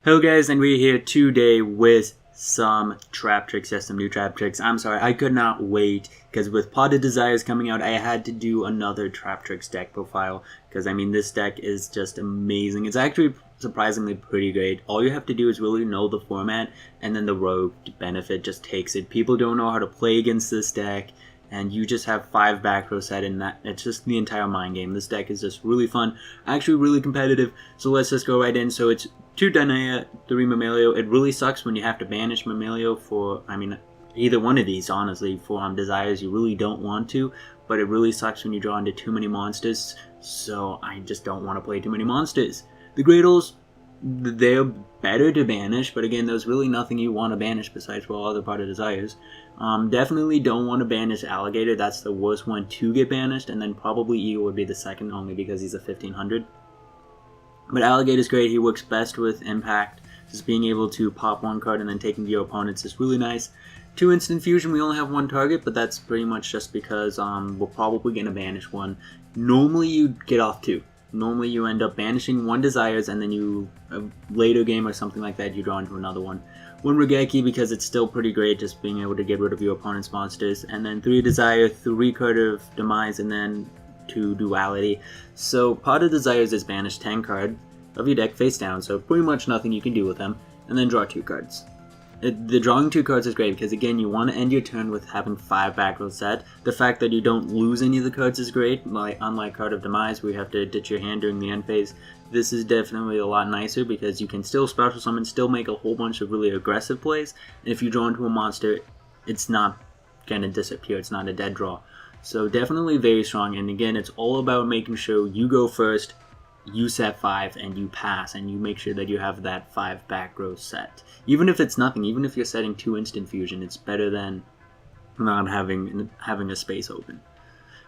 Hello guys, and we're here today with some Traptrix, yes, some new Traptrix. I'm sorry, I could not wait, because with Pot of Desires coming out, I had to do another Traptrix deck profile, because I mean, this deck is just amazing. It's actually surprisingly pretty great. All you have to do is really know the format, and then the rogue benefit just takes it. People don't know how to play against this deck, and you just have 5 back row set, and it's just the entire mind game. This deck is just really fun, actually really competitive, so let's just go right in. So it's 2 Danae, 3 Mammalio. It really sucks when you have to banish Mammalio for, either one of these, honestly, for Desires. You really don't want to, but it really sucks when you draw into too many monsters, so I just don't want to play too many monsters. The Gradles, they're better to banish, but again, there's really nothing you want to banish besides for all other Pot of Desires. Definitely don't want to banish Alligator. That's the worst one to get banished, and then probably Eagle would be the second, only because he's a 1500. But Alligator's great. He works best with Impact. Just being able to pop one card and then taking your opponents is really nice. 2 Instant Fusion, we only have 1 target, but that's pretty much just because we're probably going to banish one. Normally you get off 2. Normally you end up banishing 1 Desires, and then you, a later game or something like that, you draw into another one. 1 Regeki, because it's still pretty great, just being able to get rid of your opponent's monsters. And then 3 Desire, 3 card of Demise, and then 2 Duality. So Pot of Desires is banish 10 card of your deck face down, so pretty much nothing you can do with them. And then draw 2 cards. The drawing 2 cards is great because, again, you want to end your turn with having 5 back row set. The fact that you don't lose any of the cards is great, unlike Card of Demise where you have to ditch your hand during the end phase. This is definitely a lot nicer because you can still special summon, still make a whole bunch of really aggressive plays, and if you draw into a monster, it's not going to disappear, it's not a dead draw. So definitely very strong, and again, it's all about making sure you go first, you set 5, and you pass, and you make sure that you have that 5 back row set. Even if it's nothing, even if you're setting 2 Instant Fusion, it's better than not having a space open.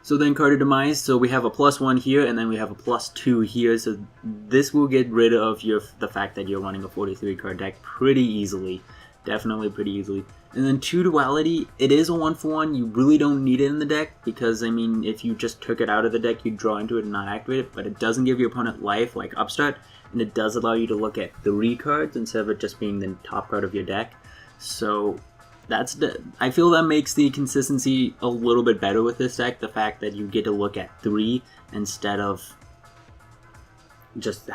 So then Card of Demise, so we have a +1 here, and then we have a +2 here, so this will get rid of the fact that you're running a 43 card deck pretty easily. Definitely pretty easily. And then 2 Duality, it is a 1-for-1, you really don't need it in the deck, because, I mean, if you just took it out of the deck, you'd draw into it and not activate it, but it doesn't give your opponent life like Upstart, and it does allow you to look at 3 cards instead of it just being the top card of your deck. So I feel that makes the consistency a little bit better with this deck, the fact that you get to look at 3 instead of just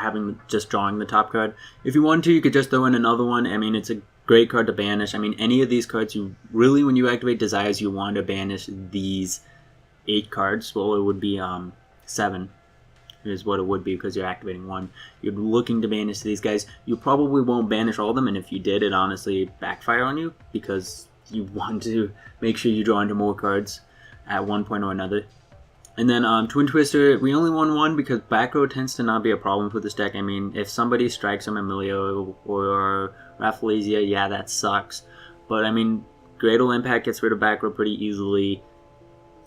drawing the top card. If you want to, you could just throw in another one. I mean, it's a great card to banish. I mean, any of these cards, you really, when you activate Desires, you want to banish these 8 cards. Well, it would be 7 is what it would be because you're activating 1. You're looking to banish these guys. You probably won't banish all of them, and if you did, it honestly backfire on you because you want to make sure you draw into more cards at one point or another. And then Twin Twister, we only won 1 because back row tends to not be a problem for this deck. I mean, if somebody strikes a Mammalio or Rafflesia, yeah, that sucks. But I mean, Gradle Impact gets rid of back row pretty easily.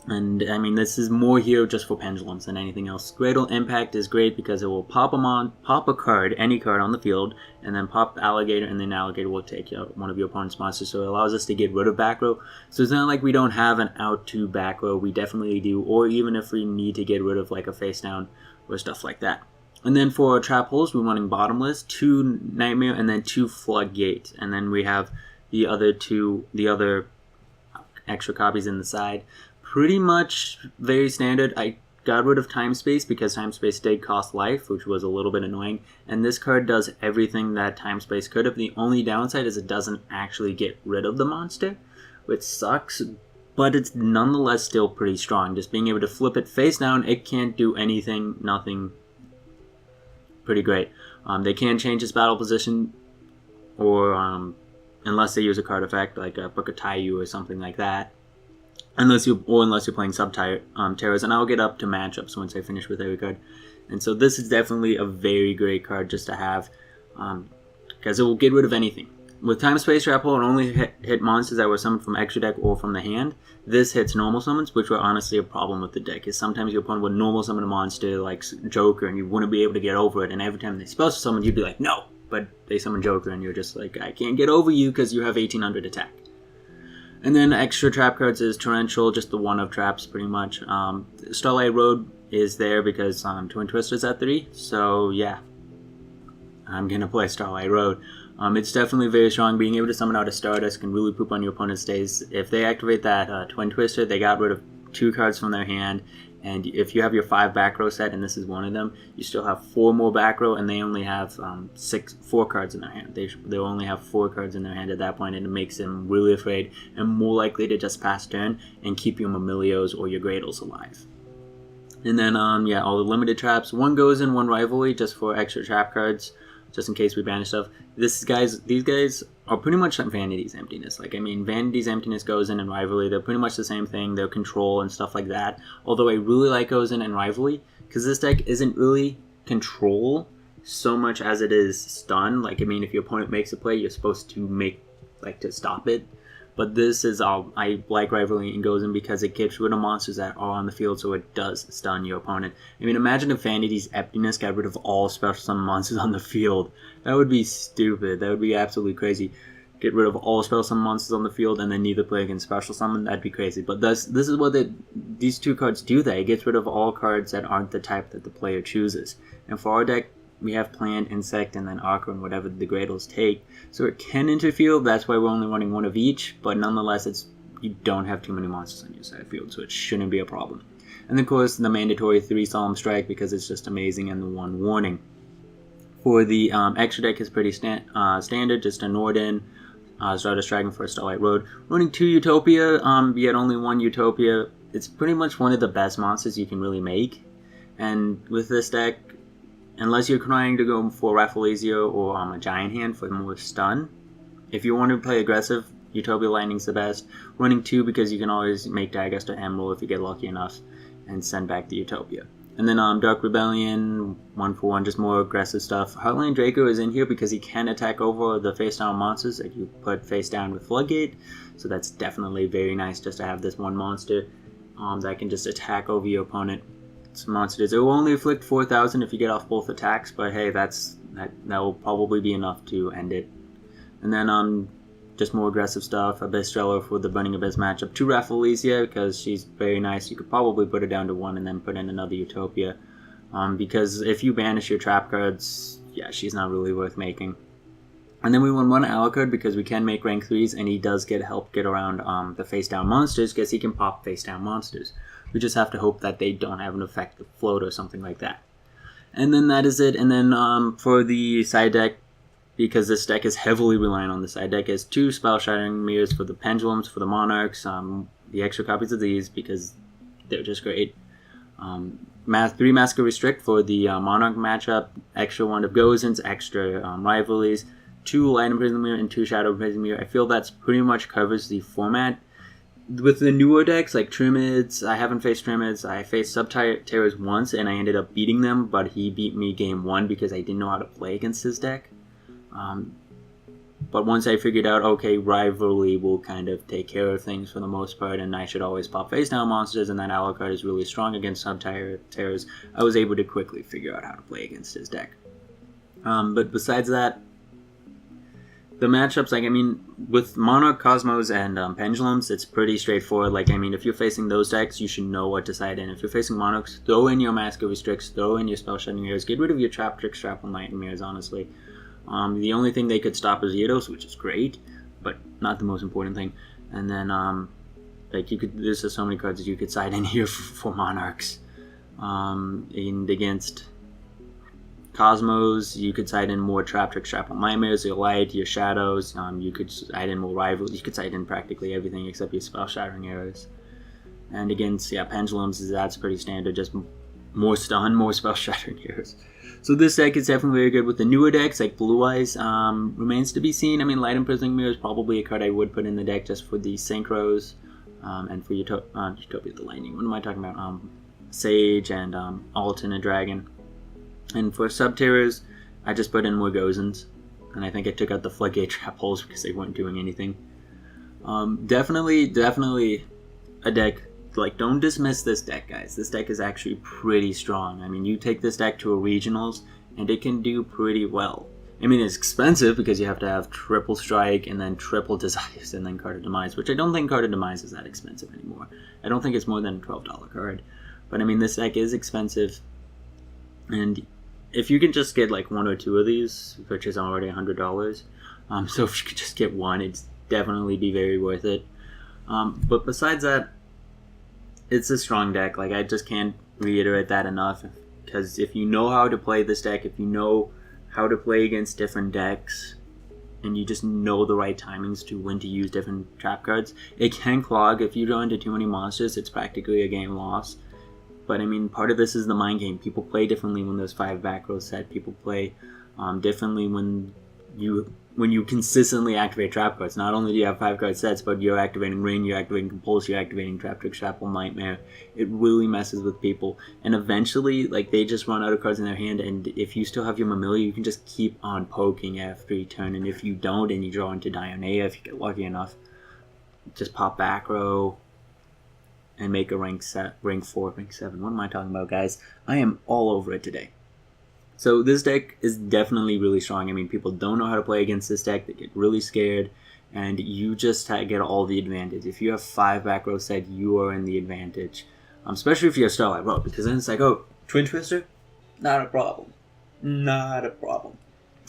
And I mean, this is more here just for pendulums than anything else. Gradle Impact is great because it will pop a card, any card on the field, and then pop Alligator, and then Alligator will take one of your opponent's monsters. So it allows us to get rid of back row. So it's not like we don't have an out to back row. We definitely do, or even if we need to get rid of like a face down or stuff like that. And then for trap holes, we're running Bottomless, 2 Nightmare, and then 2 Floodgate. And then we have the other extra copies in the side. Pretty much very standard. I got rid of Time Space because Time Space did cost life, which was a little bit annoying. And this card does everything that Time Space could have. The only downside is it doesn't actually get rid of the monster, which sucks. But it's nonetheless still pretty strong. Just being able to flip it face down, it can't do anything, nothing. Pretty great. They can change its battle position, or unless they use a card effect like a Book of Taiyu or something like that. Unless you're playing Sub-Terrors, and I'll get up to matchups once I finish with every card. And so this is definitely a very great card just to have, because it will get rid of anything. With Time Space Trap Hole, it only hit monsters that were summoned from extra deck or from the hand. This hits normal summons, which were honestly a problem with the deck, is sometimes your opponent would normal summon a monster like Joker, and you wouldn't be able to get over it, and every time they special summon, you'd be like, no! But they summon Joker, and you're just like, I can't get over you because you have 1800 attack. And then extra trap cards is Torrential, just the one of traps pretty much. Starlight Road is there because Twin Twister's at 3, so yeah. I'm going to play Starlight Road. It's definitely very strong. Being able to summon out a Stardust can really poop on your opponent's days. If they activate that Twin Twister, they got rid of 2 cards from their hand. And if you have your 5 back row set, and this is one of them, you still have 4 more back row, and they only have 4 cards in their hand. They only have 4 cards in their hand at that point, and it makes them really afraid and more likely to just pass turn and keep your Mamilios or your Gradles alive. And then, yeah, all the limited traps. 1 goes in, 1 rivalry, just for extra trap cards, just in case we banish stuff. These guys are pretty much Vanity's Emptiness. Like, I mean, Vanity's Emptiness goes in and Rivalry. They're pretty much the same thing. They're control and stuff like that. Although I really like goes in and Rivalry, because this deck isn't really control so much as it is stun. Like, I mean, if your opponent makes a play, you're supposed to to stop it. But this is all, I like Rivalry and goes in because it gets rid of monsters that are on the field, so it does stun your opponent. I mean, imagine if Vanity's Emptiness got rid of all special summon monsters on the field. That would be stupid. That would be absolutely crazy. Get rid of all special summon monsters on the field and then neither play against special summon. That'd be crazy. But this is what these 2 cards do. It gets rid of all cards that aren't the type that the player chooses. And for our deck, we have Plant, Insect, and then Aqua, and whatever the Gradles take. So it can interfield. That's why we're only running 1 of each. But nonetheless, you don't have too many monsters on your side field, so it shouldn't be a problem. And of course, the mandatory 3 Solemn Strike, because it's just amazing, and the 1 Warning. For the extra deck is pretty standard, just a Norden, Stardust Dragon for a Starlight Road. Running 2 Utopia, yet only 1 Utopia. It's pretty much one of the best monsters you can really make. And with this deck, unless you're trying to go for Rafflesia or a Giant Hand for more stun, if you want to play aggressive, Utopia Lightning's the best. Running 2 because you can always make Daggers to Emerald if you get lucky enough and send back the Utopia. And then Dark Rebellion, 1 for 1, just more aggressive stuff. Heartland Draco is in here because he can attack over the face down monsters that you put face down with Floodgate. So that's definitely very nice just to have this 1 monster that can just attack over your opponent. Monsters. It will only afflict 4,000 if you get off both attacks, but hey, that will probably be enough to end it. And then just more aggressive stuff. Abyss Streller for the Burning Abyss matchup. 2 Rafflesia because she's very nice. You could probably put it down to 1 and then put in another Utopia. Because if you banish your trap cards, yeah, she's not really worth making. And then we want 1 Alucard because we can make rank 3s, and he does help get around the face down monsters because he can pop face down monsters. We just have to hope that they don't have an effective float or something like that. And then that is it. And then for the side deck, because this deck is heavily reliant on the side deck, is 2 Spell Shattering Mirrors for the Pendulums, for the Monarchs, the extra copies of these because they're just great. 3 Mask of Restrict for the Monarch matchup, extra 1 of Gozens, extra Rivalries, 2 Light Imprisonment Mirror and 2 Shadow Imprisonment Mirror. I feel that's pretty much covers the format. With the newer decks like Trimids, I haven't faced Trimids. I faced Subterrors once and I ended up beating them, but he beat me game 1 because I didn't know how to play against his deck. But once I figured out, okay, Rivalry will kind of take care of things for the most part, and I should always pop face down monsters, and that Alucard is really strong against Subterrors, I was able to quickly figure out how to play against his deck. But besides that, the matchups, like, I mean, with Monarch, Cosmos, and Pendulums, it's pretty straightforward. Like, I mean, if you're facing those decks, you should know what to side in. If you're facing Monarchs, throw in your Mask of Restricts, throw in your Spell Shedding Mirrors, get rid of your Traptrix, Light, and Mirrors, honestly. The only thing they could stop is Gyarados, which is great, but not the most important thing. And then, like, there's just so many cards that you could side in here for Monarchs. And against Cosmos, you could side in more Traptrix, Mirrors, your Light, your Shadows. You could side in more Rivals. You could side in practically everything except your Spell Shattering Arrows. And against, Pendulums, that's pretty standard. Just more stun, more Spell Shattering Arrows. So this deck is definitely very good. With the newer decks, like Blue Eyes, remains to be seen. I mean, Light Imprisoning Mirror is probably a card I would put in the deck just for the Synchros, and for Utopia the Lightning. What am I talking about? Sage and Alternate Dragon. And for Subterrors, I just put in more Gozens. And I think I took out the Floodgate Trap Holes because they weren't doing anything. Definitely a deck. Like, don't dismiss this deck, guys. This deck is actually pretty strong. I mean, you take this deck to a regionals, and it can do pretty well. I mean, it's expensive because you have to have triple strike and then triple desires and then Card of Demise, which I don't think Card of Demise is that expensive anymore. I don't think it's more than a $12 card. But I mean, this deck is expensive, and if you can just get like 1 or 2 of these, which is already $100, so if you could just get one, it'd definitely be very worth it. But besides that, it's a strong deck. Like, I just can't reiterate that enough, because if you know how to play this deck, if you know how to play against different decks, and you just know the right timings to when to use different trap cards, it can clog. If you go into too many monsters, it's practically a game loss. But I mean, part of this is the mind game. People play differently when there's 5 back rows set. People play differently when you consistently activate trap cards. Not only do you have 5 card sets, but you're activating Ring, you're activating Compulse, you're activating Traptrix, Shrapnel, Nightmare. It really messes with people. And eventually, like, they just run out of cards in their hand, and if you still have your Mammalia, you can just keep on poking after each turn. And if you don't, and you draw into Dionea, if you get lucky enough, just pop back row and make a rank 4, rank 7. What am I talking about, guys? I am all over it today. So this deck is definitely really strong. I mean, people don't know how to play against this deck. They get really scared, and you just get all the advantage. If you have 5 back row set, you are in the advantage. Especially if you're a Starlight Road, because then it's like, oh, Twin Twister? Not a problem. Not a problem.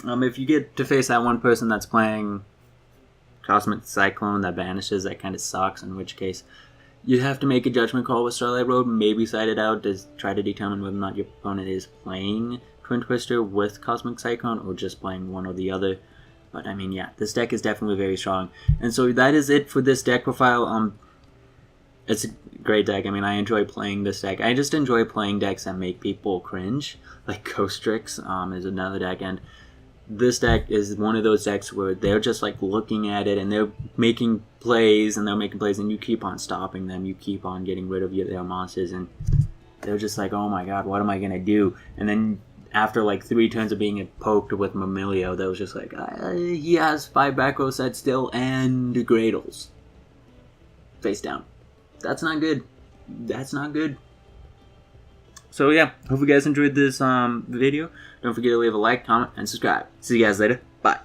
If you get to face that one person that's playing Cosmic Cyclone that banishes, that kind of sucks, in which case you have to make a judgment call with Starlight Road, maybe side it out to try to determine whether or not your opponent is playing Twin Twister with Cosmic Cyclone or just playing one or the other. But I mean, yeah, this deck is definitely very strong. And so that is it for this deck profile. It's a great deck. I mean, I enjoy playing this deck. I just enjoy playing decks that make people cringe. Like Traptrix is another deck, and this deck is one of those decks where they're just like looking at it and they're making plays and you keep on stopping them, you keep on getting rid of their monsters, and they're just like, oh my god, what am I gonna do? And then after like 3 turns of being poked with Mammalia, that was just like, he has 5 back row sets still and Gradles face down. That's not good. That's not good. So yeah, hope you guys enjoyed this video. Don't forget to leave a like, comment, and subscribe. See you guys later. Bye.